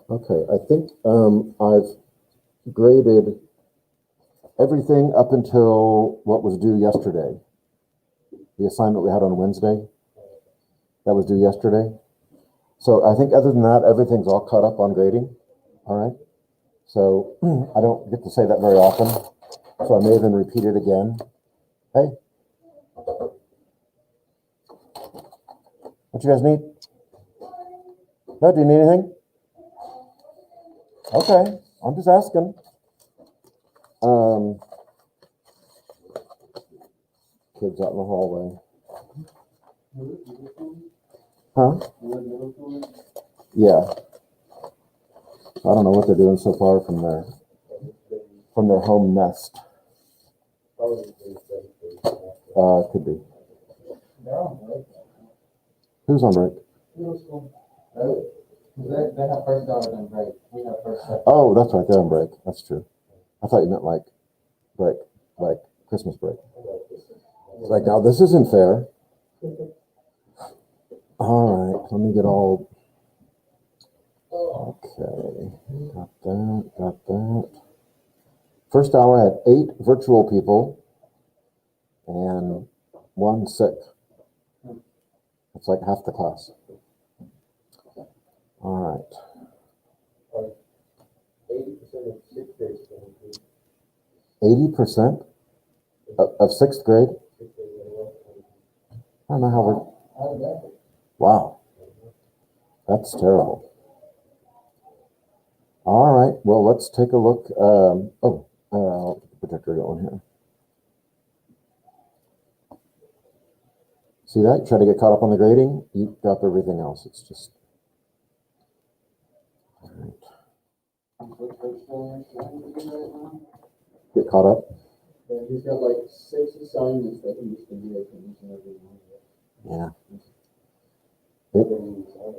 Okay, I think I've graded everything up until what was due yesterday. The assignment we had on Wednesday, that was due yesterday. So I think other than that, everything's all caught up on grading. All right. So I don't get to say that very often. So I may even repeat it again. Hey, what you guys need? No, do you need anything? Okay, I'm just asking. Kids out in the hallway. Huh? Yeah. I don't know what they're doing so far from their home nest. Could be. Who's on break? They have first hours on break. We have first. Oh, that's right. They're on break. That's true. I thought you meant like break, like Christmas break. It's like, now this isn't fair. All right, let me get all. Okay, got that. First hour I had 8 virtual people and 1 sick. It's like half the class. All right. 80% of 6th grade. 80% of 6th grade? I don't know how we're. Wow. That's terrible. All right. Well, let's take a look. I'll get the projector going here. See that? Try to get caught up on the grading. You drop everything else. It's just. All right. Get caught up. Yeah, he's got like 6 assignments that he's been doing each and every one. Yeah.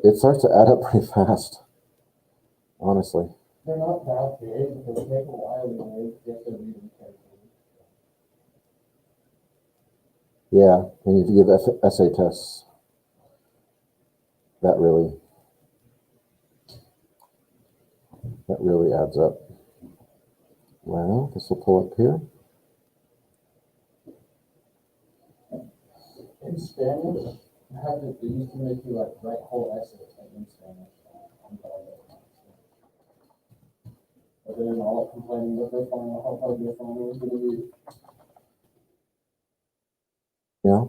It starts to add up pretty fast. Honestly. They're not that big, but they take a while to get to read them carefully. Yeah, and if you give essay tests, that really adds up. Well, this will pull up here. In Spanish, they used to make you like write whole essays in Spanish. But then all complaining that their final, how hard their final was going to be. Yeah.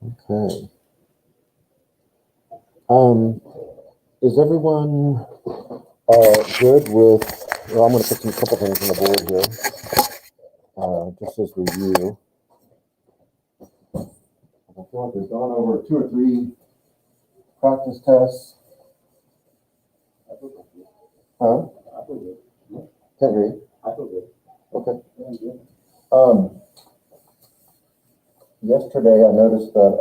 Okay. Is everyone good with? Well, I'm going to put some couple things on the board here, just as review. I feel like we've gone over 2 or 3 practice tests. Huh? Can't hear you. Okay. Yesterday I noticed that,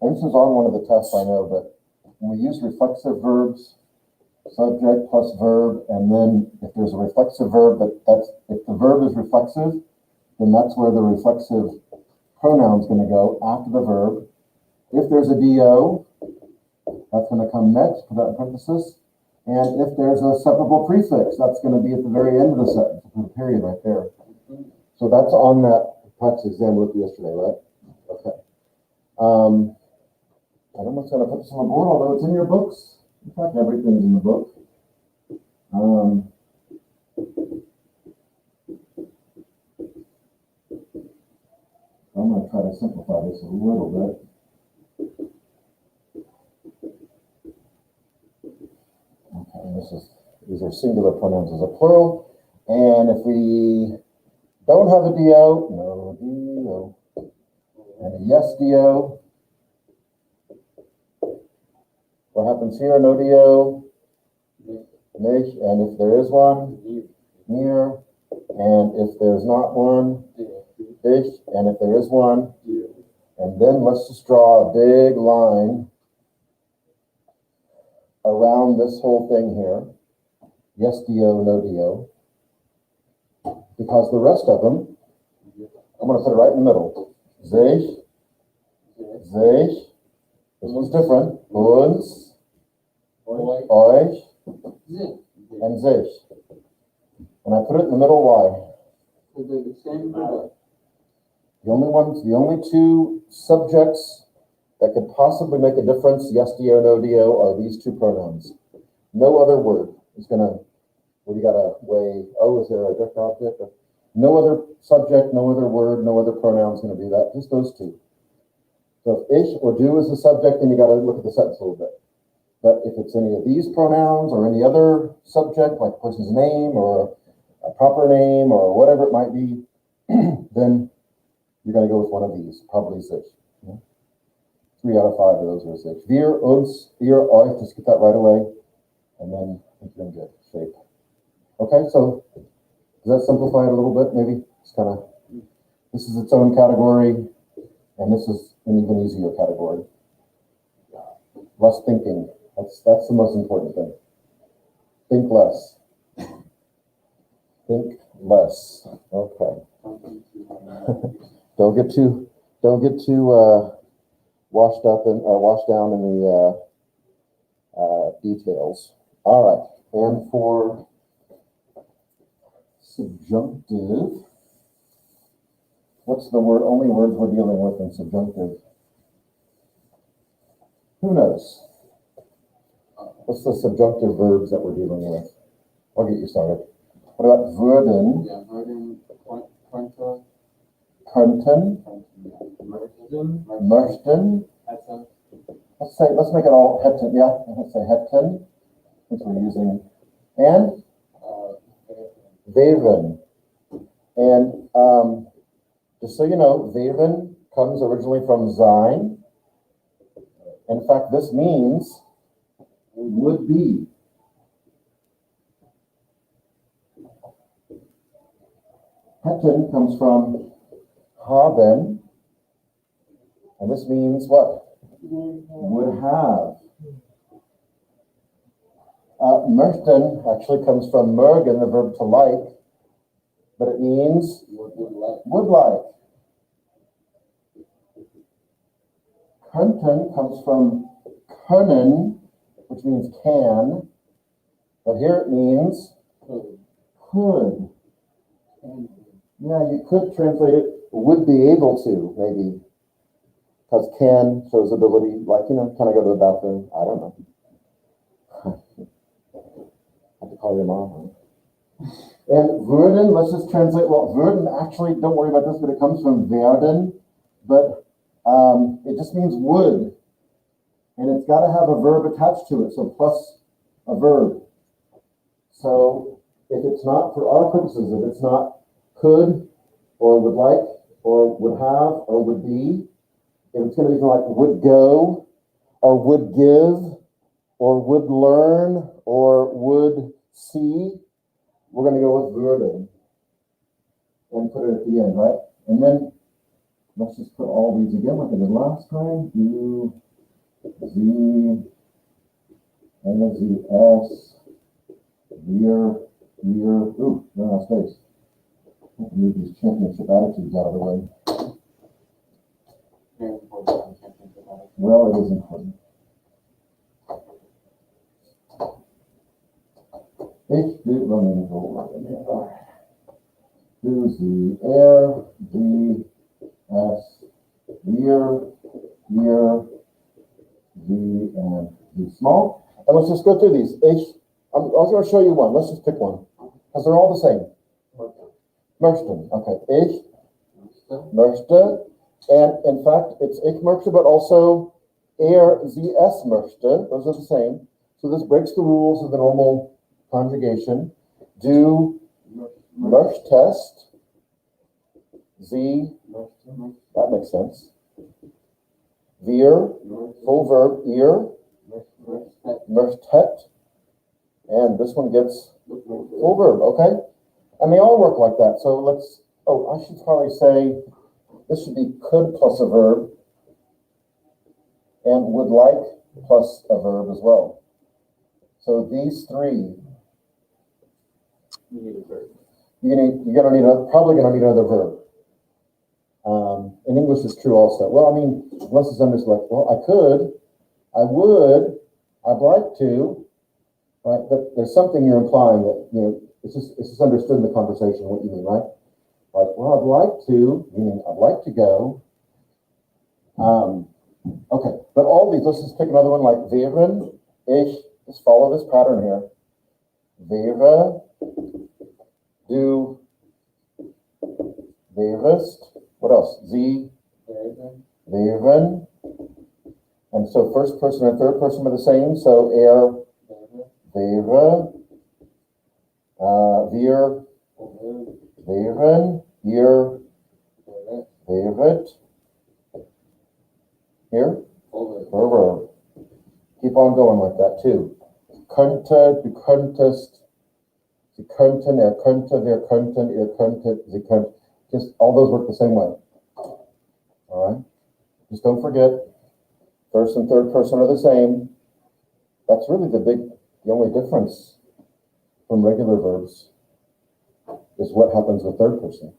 and this is on one of the tests I know, but when we use reflexive verbs, subject plus verb, and then if there's a reflexive verb, if the verb is reflexive, then that's where the reflexive pronoun is going to go after the verb. If there's a DO, that's going to come next, put that in parenthesis. And if there's a separable prefix, that's going to be at the very end of the sentence, the period right there. So that's on that practice exam we looked at yesterday, right? Okay. I'm almost going to put this on the board, although it's in your books. In fact, everything's in the book. I'm going to try to simplify this a little bit. Okay, these are singular pronouns as a plural. And if we don't have a DO, no DO, and a yes DO, what happens here? No DO, nicht, and if there is one, near, and if there's not one, ich, and if there is one, and then let's just draw a big line around this whole thing here. Yes DO, no DO. because the rest of them, I'm going to put it right in the middle. Sich, sich. This one's different. Uns, euch, Zip. and sich. And I put it in the middle, why? So they're the same for The only two subjects that could possibly make a difference, yes, do, no, do, are these two pronouns. No other word is gonna, well, you gotta weigh, oh, is there a direct object? No other subject, no other word, no other pronoun is gonna do that, just those two. So if ich or do is the subject, then you gotta look at the sentence a little bit. But if it's any of these pronouns or any other subject, like a person's name or a proper name or whatever it might be, then you're going to go with one of these, probably sich. 3 out of 5 of those are sich. Wir, uns, ihr, euch, just get that right away, and then I think you're in good shape. Okay, so does that simplify it a little bit, maybe? It's kind of, this is its own category, and this is an even easier category. Less thinking, that's the most important thing. Think less. Think less, okay. Don't get too washed down in the details. All right, and for subjunctive, what's the only words we're dealing with in subjunctive? Who knows? What's the subjunctive verbs that we're dealing with? I'll get you started. What about würden? Yeah, würden, könnte, Könnten, möchten. hätte. Let's make it all hätten, yeah, let's say hätten, since we're using, and wären. And just so you know, wären comes originally from sein. In fact, this means would be. Hätten comes from haben, and this means what? Would have. Möchten actually comes from mögen, the verb to like, but it means would like. Könnten comes from können, which means can, but here it means could. Yeah, you could translate it would be able to, maybe. Because can shows ability, like, can I go to the bathroom? I don't know. I have to call your mom. Huh? And würden, let's just translate, well, würden actually, don't worry about this, but it comes from werden, but it just means would. And it's got to have a verb attached to it, so plus a verb. So if it's not, for our purposes, if it's not could, or would like, or would have, or would be, if it's going to be like would go, or would give, or would learn, or would see, we're going to go with würden and put it at the end, right? And then let's just put all these again like I did last time. Do, sie, s, wir, ooh, no space. Move these championship attitudes out of the way. Well, it is important. Ich will running over. Do sie, die, s, wir, the, and the small. And let's just go through these. I was going to show you one. Let's just pick one. Because they're all the same. Möchten. Okay. Ich möchte. And in fact, it's ich möchte, but also sie, es möchte. Those are the same. So this breaks the rules of the normal conjugation. Du möchtest. Sie, that makes sense. Wir, full verb, ihr, möchtet. And this one gets full verb, okay? And they all work like that. So let's, I should probably say, this should be could plus a verb, and would like plus a verb as well. So these three, probably gonna need another verb. In English it's true also. Well, I mean, unless it's understood, like, well, I could, I would, I'd like to, right? But there's something you're implying that, it's just understood in the conversation what you mean, right? Like, well, I'd like to, meaning I'd like to go. Okay, but all these, let's just pick another one like wären, ich, just follow this pattern here. Wäre, du, wärest, what else? Sie, wären. And so first person and third person are the same, so wäre, wir, wären, ihr, wäret. Here? Verb. Keep on going like that too. Könnte, du könntest, sie könnten, könnte, wir könnten, ihr könntet, sie könnt. Just all those work the same way. All right? Just don't forget, first and third person are the same. That's really the only difference from regular verbs is what happens with third person.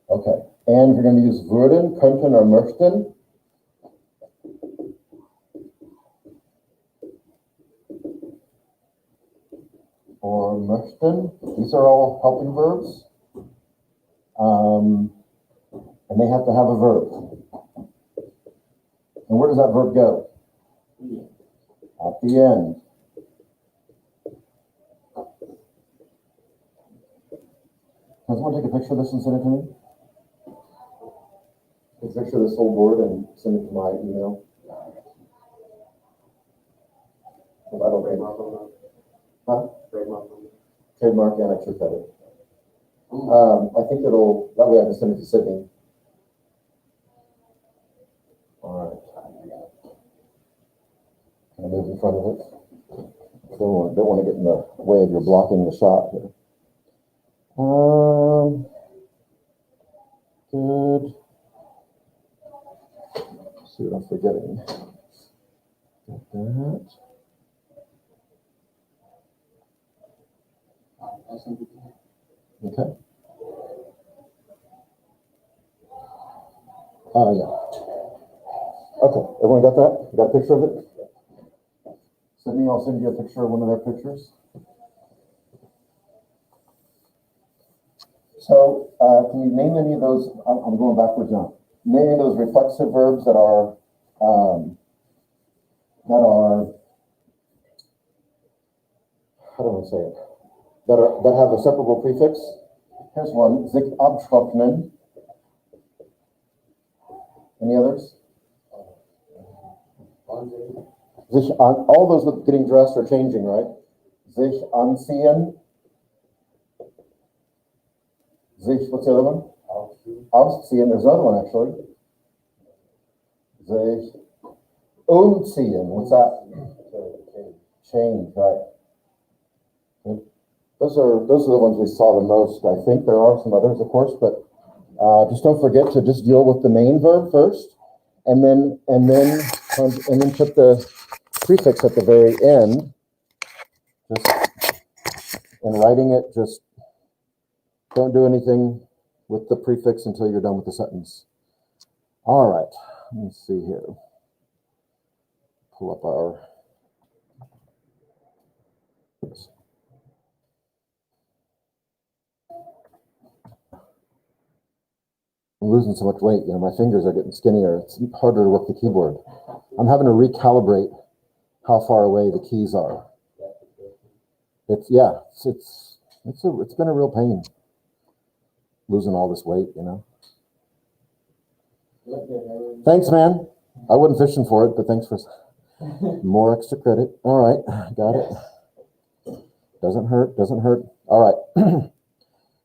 Okay. And you're going to use würden, könnten, or möchten. Or möchten. These are all helping verbs. And they have to have a verb. And where does that verb go? At the end. Does someone take a picture of this and send it to me? Take a picture of this whole board and send it to my email. That'll trademark. Huh? Trademark and extra credit. I think that way I can send it to Sydney. All right. Can I move in front of it? Don't want to get in the way of your blocking the shot here. Good. Let's see what I'm forgetting. Got that. Okay. Yeah. Okay, everyone got that? You got a picture of it? Sydney, I'll send you a picture of one of their pictures. So, can you name any of those? I'm going backwards now. Name any of those reflexive verbs that are how do I say it? That have a separable prefix. Here's one, sich abtrocknen. Any others? Sich an, all those with getting dressed or changing, right? Sich anziehen. Sich, what's the other one? Ausziehen, there's another one actually. Sich umziehen, what's that? Change, right? Good. Those are the ones we saw the most. I think there are some others, of course, but just don't forget to just deal with the main verb first, and then put the prefix at the very end. Just in writing it, just don't do anything with the prefix until you're done with the sentence. All right, let me see here. Pull up our. Oops. I'm losing so much weight, my fingers are getting skinnier. It's harder to work the keyboard. I'm having to recalibrate how far away the keys are. It's been a real pain losing all this weight, Thanks, man. I wasn't fishing for it, but thanks for more extra credit. All right, got it. Doesn't hurt. All right.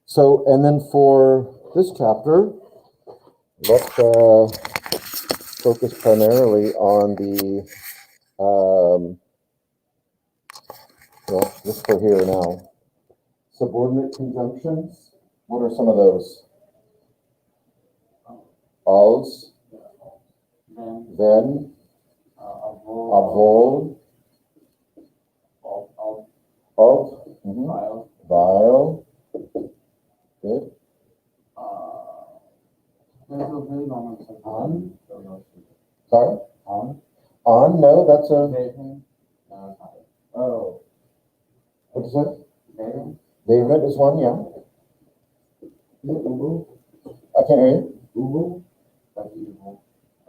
So, and then for this chapter, let's focus primarily on the, just for here now. Subordinate conjunctions. What are some of those? Als, wenn, obwohl, ob, Weil. Good. There's a verb on it. On? Sorry? On? On, no, that's a, Dating. No, it's not it. Oh, what is it? Dating? David is one, yeah. Ubu? I can't hear you. Ubu? Like evil.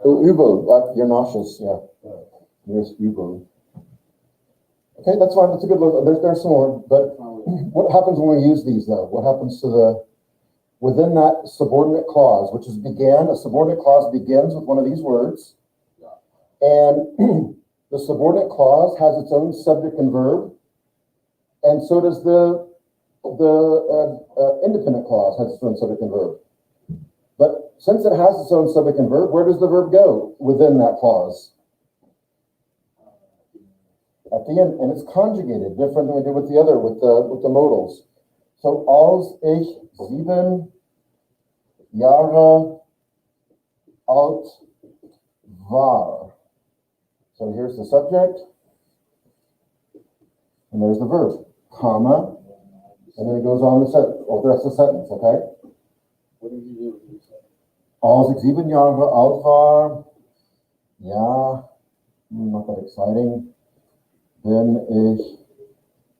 Übel, like you're nauseous, yeah. There's übel. Okay, that's fine, that's a good look. There's some more, but what happens when we use these though? What happens to within that subordinate clause, which is a subordinate clause begins with one of these words. And the subordinate clause has its own subject and verb. And so does the independent clause has its own subject and verb. But since it has its own subject and verb, where does the verb go within that clause? At the end, and it's conjugated, different than we did with the other, with the modals. So, als ich 7 Jahre alt war. So here's the subject, and there's the verb, comma, and then it goes on the rest of the sentence, okay? What did you do? You said? Als ich 7 Jahre alt war, ja, not that exciting, bin ich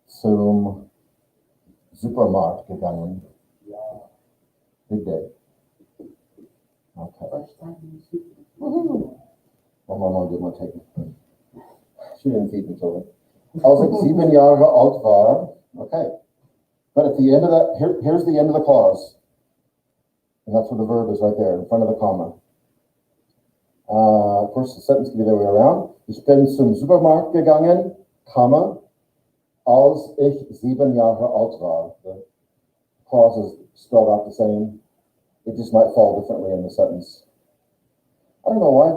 zum Supermarkt gegangen. Yeah. Big day. Okay. First time you see. My mom did my take. She didn't feed me children. Als ich 7 Jahre alt war. Okay. But at the end of that, here's the end of the clause. And that's where the verb is right there, in front of the comma. Of course, the sentence can be the other way around. Ich bin zum Supermarkt gegangen, comma, als ich 7 Jahre alt war. The clause is spelled out the same. It just might fall differently in the sentence. I don't know why.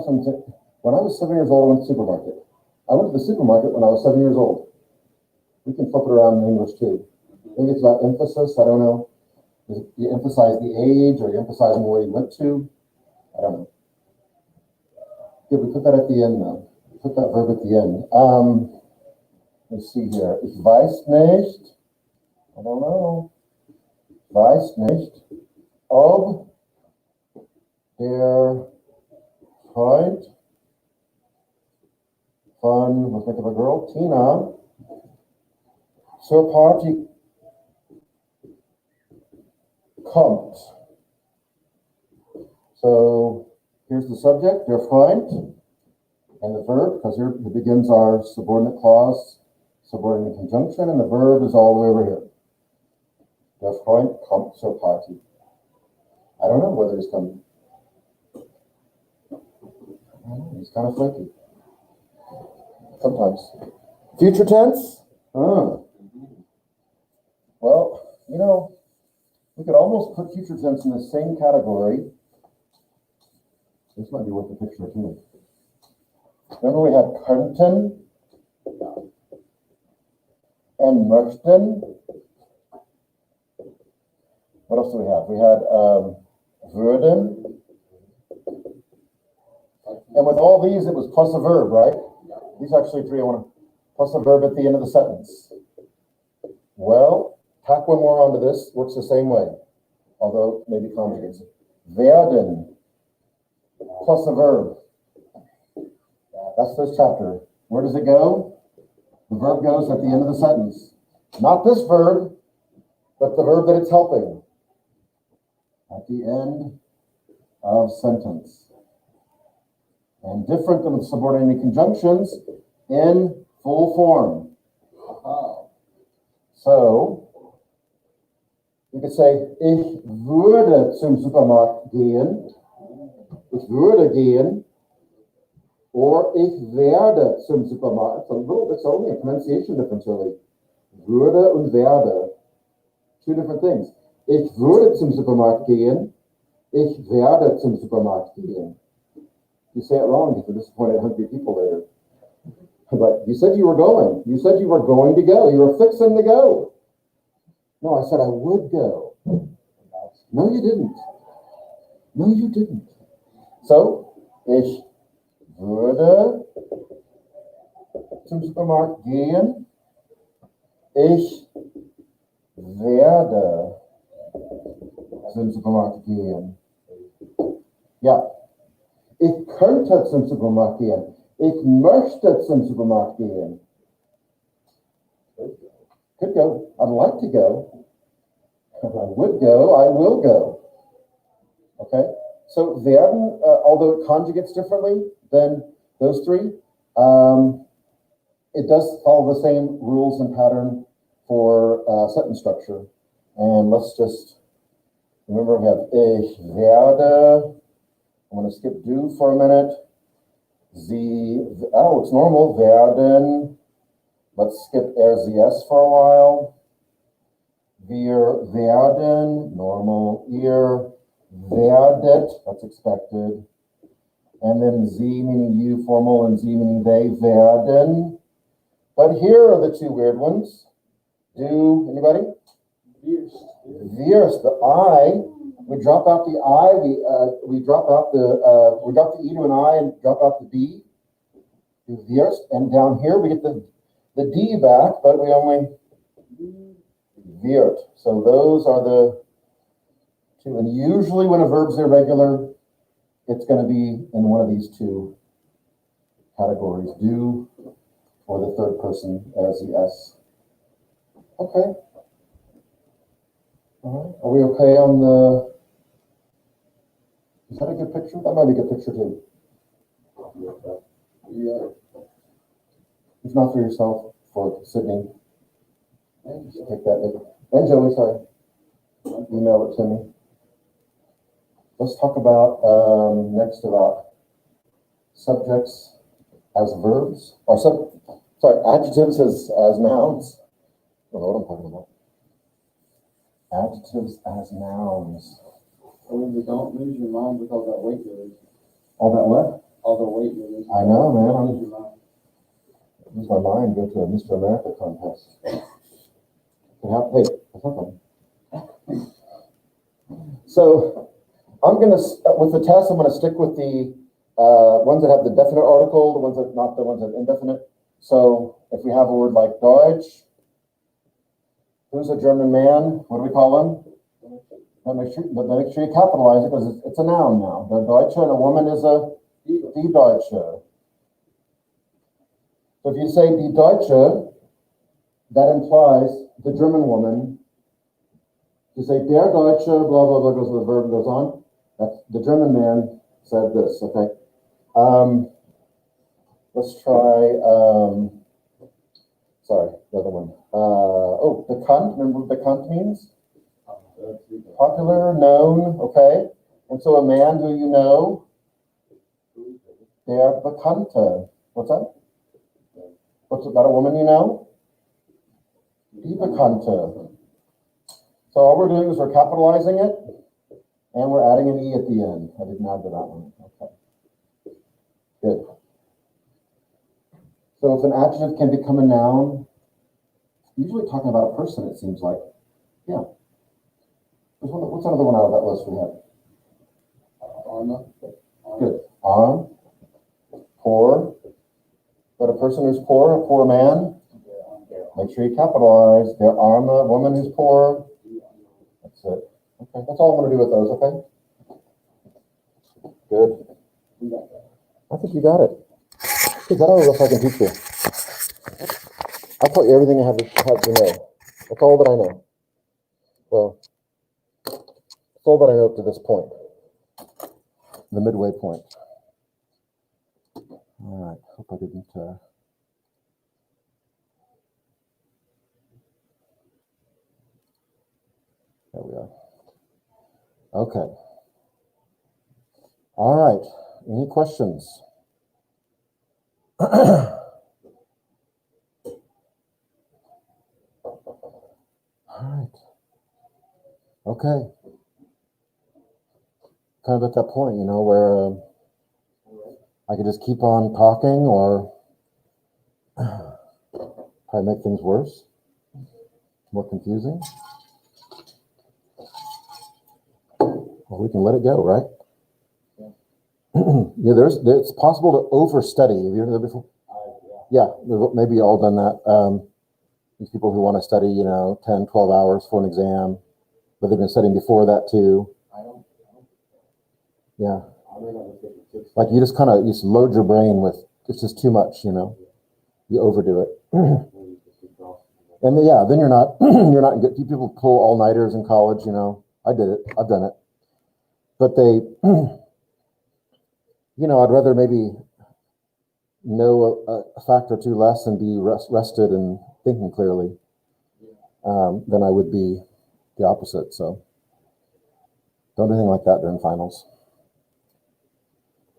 When I was 7 years old, I went to the supermarket. I went to the supermarket when I was 7 years old. We can flip it around in English too. Maybe it's about emphasis. I don't know. You emphasize the age, or you emphasize where you went to. I don't know. Yeah, we put that at the end though. Put that verb at the end. Let's see here. Ich weiß nicht. I don't know. Weiß nicht, ob der Freund von, let's think of a girl, Tina, zur Party kommt. So here's the subject, der Freund, and the verb, because here it begins our subordinate clause, subordinate conjunction, and the verb is all the way over here. Der Freund kommt zur Party. I don't know whether he's coming. I don't know, he's kind of flaky. Sometimes. Future tense? Well, you know, we could almost put future tense in the same category. This might be worth a picture too. Remember we had könnten and möchten. What else do we have? We had würden. And with all these, it was plus a verb, right? These actually three, I want to plus a verb at the end of the sentence. Well, tack one more onto this, works the same way, although maybe conjugates it. Werden, plus a verb. That's this chapter. Where does it go? The verb goes at the end of the sentence. Not this verb, but the verb that it's helping. At the end of sentence. And different than with subordinating conjunctions, in full form. So, you could say, ich würde zum Supermarkt gehen. Ich würde gehen. Or ich werde zum Supermarkt. It's a little bit, it's only a pronunciation difference really. Würde und werde. Two different things. Ich würde zum Supermarkt gehen. Ich werde zum Supermarkt gehen. You say it wrong, you can disappoint hungry people later. But you said you were going. You said you were going to go. You were fixing to go. No, I said I would go. No, you didn't. No, you didn't. So, ich würde zum Supermarkt gehen. Ich werde zum Supermarkt gehen. Ja. Ich könnte zum Supermarkt gehen. Ich möchte zum Supermarkt gehen. Could go. I'd like to go. I would go. I will go. Okay. So werden, although it conjugates differently than those three, it does follow the same rules and pattern for sentence structure. And let's just remember we have ich werde. I'm going to skip do for a minute. Sie, oh, it's normal. Werden. Let's skip RZS for a while. Wir werden, normal. Ihr werdet, that's expected. And then Sie meaning you, formal, and Sie meaning they, werden. But here are the two weird ones. Do, anybody? Wirst, the I, we drop out the I, we drop out we drop the E to an I and drop out the D. Do wirst, and down here we get the D back, but we only wird. So those are the two. And usually when a verb's irregular, it's going to be in one of these two categories, do or the third person as the S. Okay. All right. Are we okay on the, is that a good picture? That might be a good picture too. Yeah. If not for yourself, for Sydney. Take that. And Joey, sorry. Email it to me. Let's talk about next about subjects as verbs, or adjectives as nouns. I don't know what I'm talking about. Adjectives as nouns. Don't lose your mind with all that weight you're losing. All that what? All the weight you're losing. I know, man. Don't lose your mind. Lose my mind, go to a Mr. America contest. Hey, that's not funny. So I'm gonna, with the test, I'm gonna stick with the ones that have the definite article, the ones that not the ones that are indefinite. So if we have a word like Deutsch, who's a German man? What do we call him? Make sure you capitalize it because it's a noun now. The Deutsche, and a woman is die Deutsche. So if you say die Deutsche, that implies the German woman. You say der Deutsche, blah, blah, blah, goes with the verb, goes on. That's the German man said this, okay? Let's try, sorry, the other one. Bekannt, remember what bekannt means? Popular, known, okay? And so a man who you know, der Bekannte. What's that? What's about a woman you know? Die Bekannte. So all we're doing is we're capitalizing it, and we're adding an E at the end. I didn't add to that one. Okay. Good. So if an adjective can become a noun, usually talking about a person, it seems like. Yeah. What's another one out of that list we have? Arma. Good. Arm. Poor. But a person who's poor, a poor man, make sure you capitalize. Der Arme, woman who's poor. That's it. Okay, that's all I'm going to do with those, okay? Good. I think you got it. Kids, I don't know if I can teach you. I'll tell you everything I have to know. That's all that I know. Well, that's all that I know up to this point. The midway point. All right, hope I didn't... There we are. Okay. All right. Any questions? All right. Okay. Kind of at that point, where I could just keep on talking or probably make things worse, more confusing. Well, we can let it go, right? Yeah, it's possible to overstudy. Have you heard that before? Yeah, we've maybe all done that. these people who want to study, 10, 12 hours for an exam, but they've been studying before that too. I don't, Yeah. I don't know if it's Like you just load your brain with, it's just too much, you overdo it. And then you're not, people pull all-nighters in college, I did it, I've done it. But they, I'd rather maybe know a fact or two less and be rested and thinking clearly than I would be the opposite. So don't do anything like that during finals.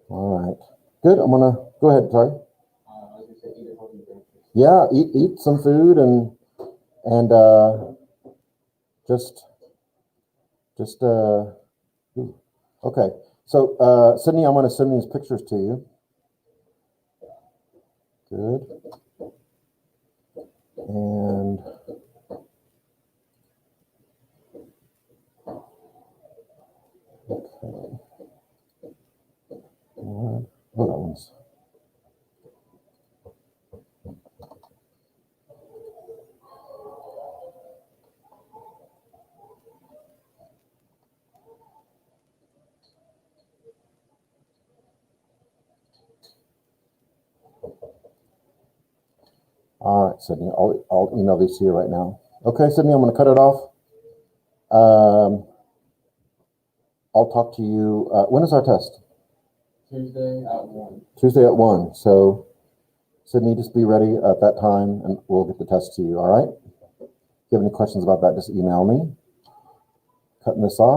All right, good. I'm gonna go ahead. Sorry. I was gonna say eat a healthy breakfast. Yeah, eat some food and just okay. So Sydney, I'm gonna send these pictures to you. Good. And okay. All right. Oh, that one's. All right, Sydney, I'll email these to you right now. Okay, Sydney, I'm going to cut it off. I'll talk to you. When is our test? Tuesday at 1. Tuesday at 1. So, Sydney, just be ready at that time, and we'll get the test to you, all right? If you have any questions about that, just email me. Cutting this off.